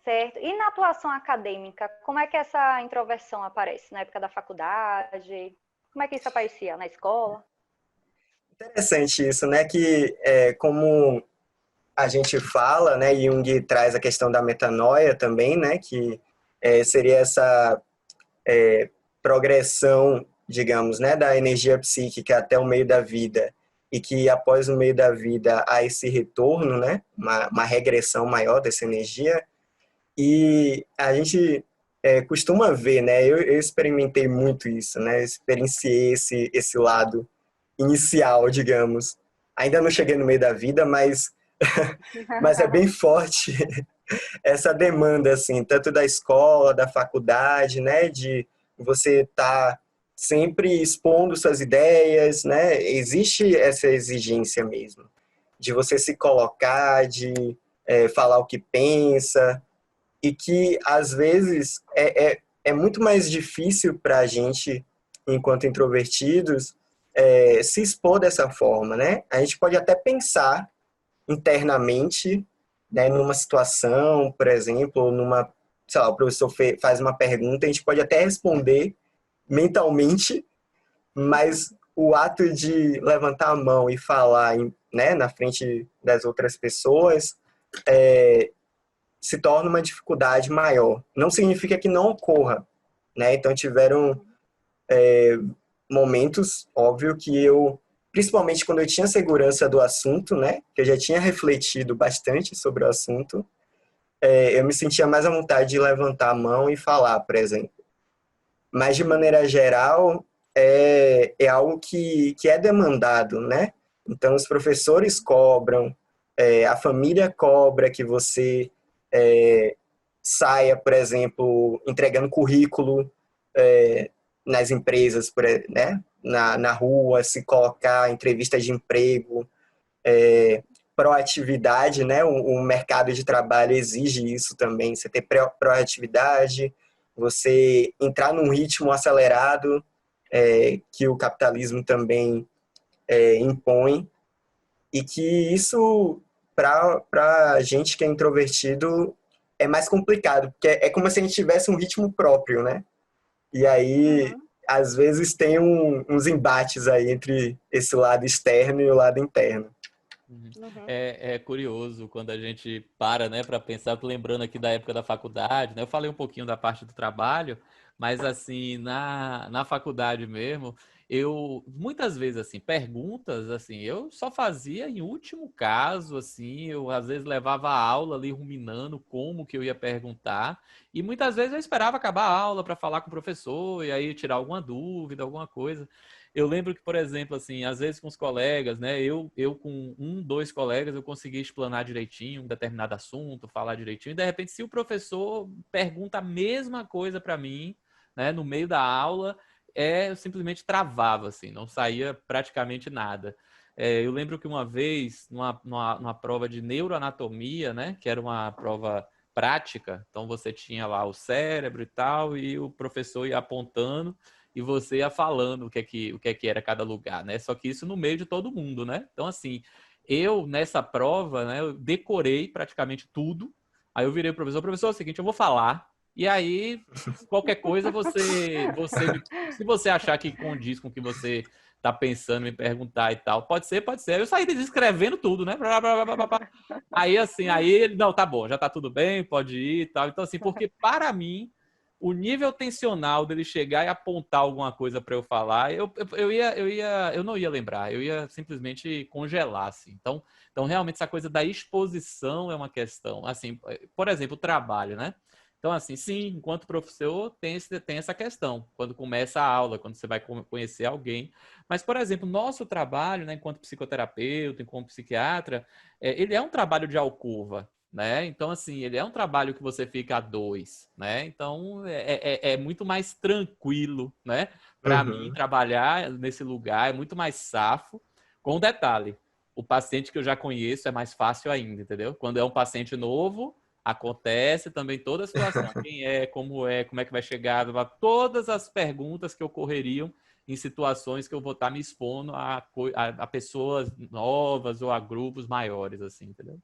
Certo. E na atuação acadêmica, como é que essa introversão aparece? Na época da faculdade? Como é que isso aparecia? Na escola? Interessante isso, né? Que como a gente fala, né? Jung traz a questão da metanoia também, né? Que seria essa progressão, digamos, né? Da energia psíquica até o meio da vida e que após o meio da vida há esse retorno, né? Uma regressão maior dessa energia. E a gente costuma ver, né? Eu experimentei muito isso, né? Eu experienciei esse lado inicial, digamos. Ainda não cheguei no meio da vida, mas é bem forte essa demanda, assim, tanto da escola, da faculdade, né? De você estar sempre expondo suas ideias, né? Existe essa exigência mesmo, de você se colocar, de falar o que pensa, e que às vezes é muito mais difícil para a gente, enquanto introvertidos, se expor dessa forma, né? A gente pode até pensar internamente, né, numa situação, por exemplo, sei lá, o professor faz uma pergunta, a gente pode até responder mentalmente, mas o ato de levantar a mão e falar, né, na frente das outras pessoas, se torna uma dificuldade maior. Não significa que não ocorra, né? Então tiveram momentos, óbvio, que eu, principalmente quando eu tinha segurança do assunto, né? Que eu já tinha refletido bastante sobre o assunto, eu me sentia mais à vontade de levantar a mão e falar, por exemplo. Mas de maneira geral, é algo que é demandado, né? Então os professores cobram, a família cobra que você saia, por exemplo, entregando currículo nas empresas, né? Na rua, se colocar entrevista de emprego, proatividade, né? O mercado de trabalho exige isso também, você ter proatividade, você entrar num ritmo acelerado, que o capitalismo também impõe, e que isso, para a gente que é introvertido, é mais complicado, porque é como se a gente tivesse um ritmo próprio, né? E aí, Uhum. às vezes, tem uns embates aí entre esse lado externo e o lado interno. Uhum. Uhum. É curioso quando a gente para, né, para pensar, tô lembrando aqui da época da faculdade, né? Eu falei um pouquinho da parte do trabalho, mas assim, na faculdade mesmo, eu muitas vezes assim, perguntas assim, eu só fazia em último caso, assim, eu às vezes levava a aula ali ruminando como que eu ia perguntar, e muitas vezes eu esperava acabar a aula para falar com o professor e aí tirar alguma dúvida, alguma coisa. Eu lembro que, por exemplo, assim, às vezes com os colegas, né? Eu com um, dois colegas, eu conseguia explanar direitinho um determinado assunto, falar direitinho. E, de repente, se o professor pergunta a mesma coisa para mim, né? No meio da aula, eu simplesmente travava, assim, não saía praticamente nada. Eu lembro que uma vez, numa prova de neuroanatomia, né? Que era uma prova prática, então você tinha lá o cérebro e tal, e o professor ia apontando e você ia falando o que é que era cada lugar, né? Só que isso no meio de todo mundo, né? Então, assim, eu nessa prova, né, eu decorei praticamente tudo. Aí eu virei pro professor, é o seguinte, eu vou falar, e aí qualquer coisa se você achar que condiz com o que você tá pensando, me perguntar e tal, pode ser, pode ser. Aí eu saí descrevendo tudo, né? Aí assim, aí ele, não, tá bom, já tá tudo bem, pode ir e tal. Então, assim, porque para mim o nível tensional dele chegar e apontar alguma coisa para eu falar, eu não ia lembrar, eu ia simplesmente congelar, assim. Então, realmente, essa coisa da exposição é uma questão. Assim, por exemplo, o trabalho, né? Então, assim, sim, enquanto professor, tem essa questão, quando começa a aula, quando você vai conhecer alguém. Mas, por exemplo, nosso trabalho, né, enquanto psicoterapeuta, enquanto psiquiatra, ele é um trabalho de alcova, né? Então, assim, ele é um trabalho que você fica a dois, né? Então, é muito mais tranquilo, né? Para mim, Uhum. trabalhar nesse lugar é muito mais safo. Com um detalhe, o paciente que eu já conheço é mais fácil ainda, entendeu? Quando é um paciente novo, acontece também toda a situação. Quem como é que vai chegar, todas as perguntas que ocorreriam em situações que eu vou estar me expondo a pessoas novas ou a grupos maiores, assim, entendeu?